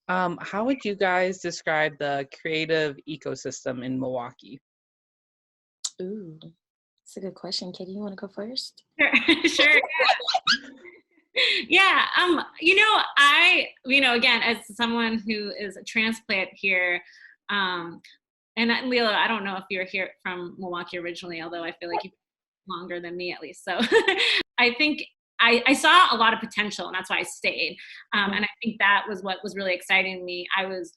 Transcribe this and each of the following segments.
How would you guys describe the creative ecosystem in Milwaukee? Ooh, that's a good question. Katie, you want to go first? Sure, sure. Yeah. Again, as someone who is a transplant here, and Lilo, I don't know if you're here from Milwaukee originally, although I feel like you've been longer than me at least. So I think I saw a lot of potential, and that's why I stayed. And I think that was what was really exciting me. I was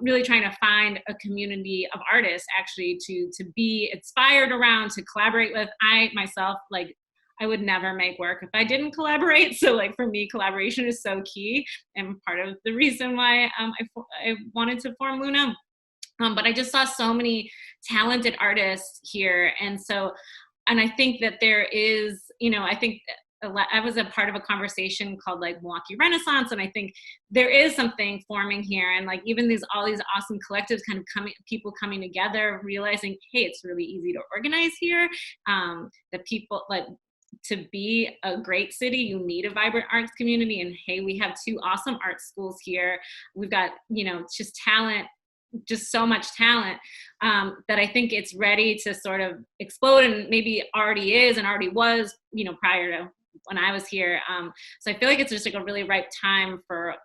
really trying to find a community of artists actually to be inspired around, to collaborate with. I myself, like, I would never make work if I didn't collaborate. So like for me, collaboration is so key and part of the reason why I wanted to form Luna. But I just saw so many talented artists here. And I think that there is, I think I was a part of a conversation called like Milwaukee Renaissance. And I think there is something forming here. And like even all these awesome collectives kind of people coming together, realizing, hey, it's really easy to organize here. That people like, to be a great city, you need a vibrant arts community. And hey, we have 2 awesome art schools here. We've got, just talent, just so much talent, that I think it's ready to sort of explode, and maybe already is and already was, prior to when I was here. So I feel like it's just like a really ripe time for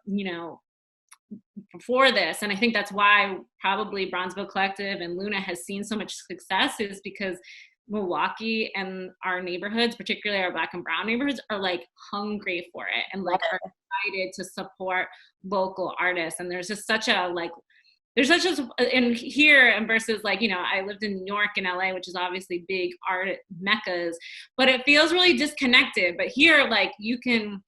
this. And I think that's why probably Bronzeville Collective and Luna has seen so much success, is because Milwaukee and our neighborhoods, particularly our Black and brown neighborhoods, are like hungry for it and like are excited to support local artists. And there's just such a in here, and versus like, I lived in New York and LA, which is obviously big art meccas, but it feels really disconnected. But here, like you can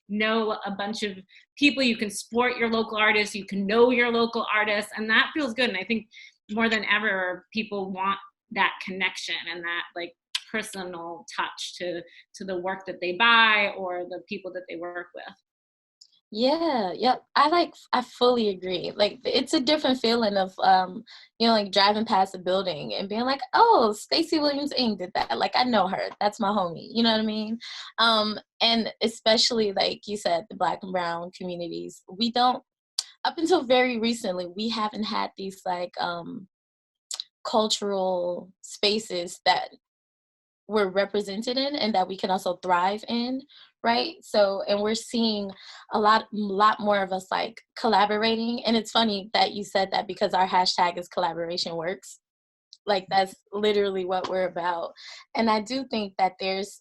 know a bunch of people, you can support your local artists, you can know your local artists, and that feels good. And I think more than ever, people want that connection and that like personal touch to the work that they buy or the people that they work with. Yeah, yep. I fully agree. Like it's a different feeling of like driving past a building and being like, oh, Stacey Williams Inc. did that. Like I know her. That's my homie. You know what I mean? And especially like you said, the Black and brown communities, we don't, up until very recently, we haven't had these like cultural spaces that we're represented in and that we can also thrive in, right? So, and we're seeing a lot more of us like collaborating. And it's funny that you said that, because our hashtag is collaboration works. Like that's literally what we're about. And I do think that there's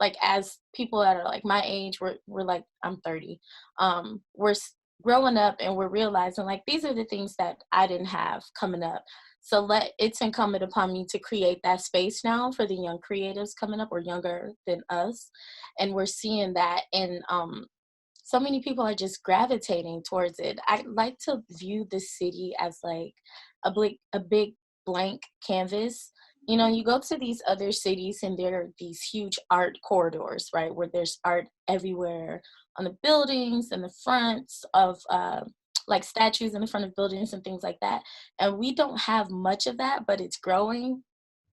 like as people that are like my age, we're like, I'm 30, we're growing up and we're realizing like these are the things that I didn't have coming up. So it's incumbent upon me to create that space now for the young creatives coming up or younger than us. And we're seeing that, and so many people are just gravitating towards it. I like to view the city as like a big blank canvas. You go to these other cities and there are these huge art corridors, right, where there's art everywhere on the buildings and the fronts of like statues in the front of buildings and things like that. And we don't have much of that, but it's growing.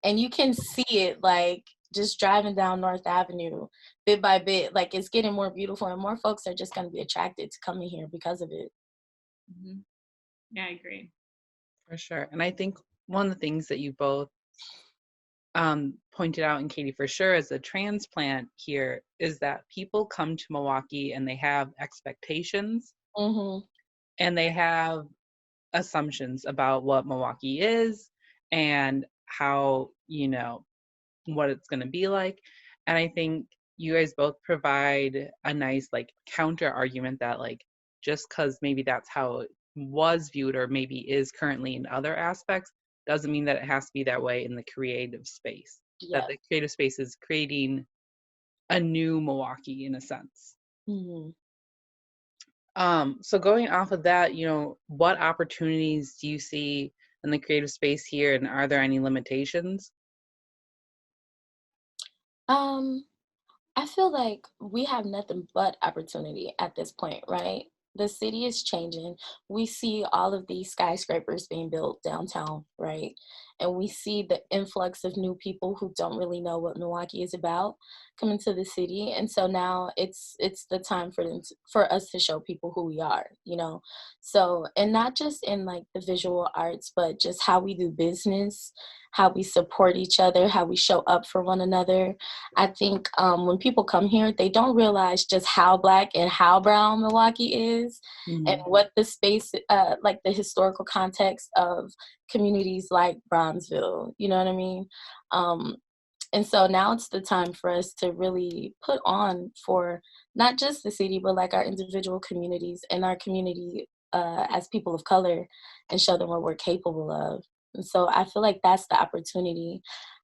And you can see it like just driving down North Avenue bit by bit. Like it's getting more beautiful and more folks are just going to be attracted to coming here because of it. Mm-hmm. Yeah, I agree. For sure. And I think one of the things that you both pointed out, and Katie for sure, as a transplant here, is that people come to Milwaukee and they have expectations. Mm-hmm. And they have assumptions about what Milwaukee is and how, what it's going to be like. And I think you guys both provide a nice like counter argument that like just because maybe that's how it was viewed or maybe is currently in other aspects doesn't mean that it has to be that way in the creative space. Yeah. That the creative space is creating a new Milwaukee in a sense. Mm-hmm. So going off of that, what opportunities do you see in the creative space here, and are there any limitations? I feel like we have nothing but opportunity at this point, right? The city is changing. We see all of these skyscrapers being built downtown, right? and we see the influx of new people who don't really know what Milwaukee is about coming to the city. And so now it's the time for us to show people who we are, you know. So, and not just in like the visual arts, but just how we do business, how we support each other, how we show up for one another. I think when people come here, they don't realize just how Black and how brown Milwaukee is, and what the space, like the historical context of communities like Bronzeville, you know what I mean? And so now it's the time for us to really put on for not just the city, but like our individual communities and our community as people of color, and show them what we're capable of. And so I feel like that's the opportunity.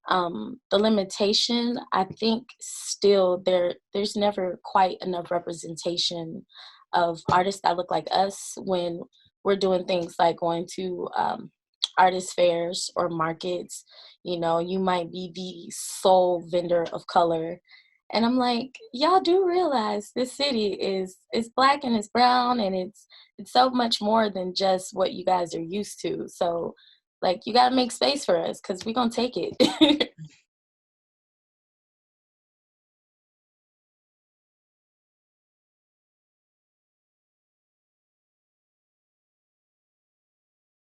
The limitation, I think still there's never quite enough representation of artists that look like us when we're doing things like going to artist fairs or markets. You know, you might be the sole vendor of color. And I'm like, y'all do realize this city is Black and it's brown, and it's so much more than just what you guys are used to. So like, you got to make space for us, because we're going to take it.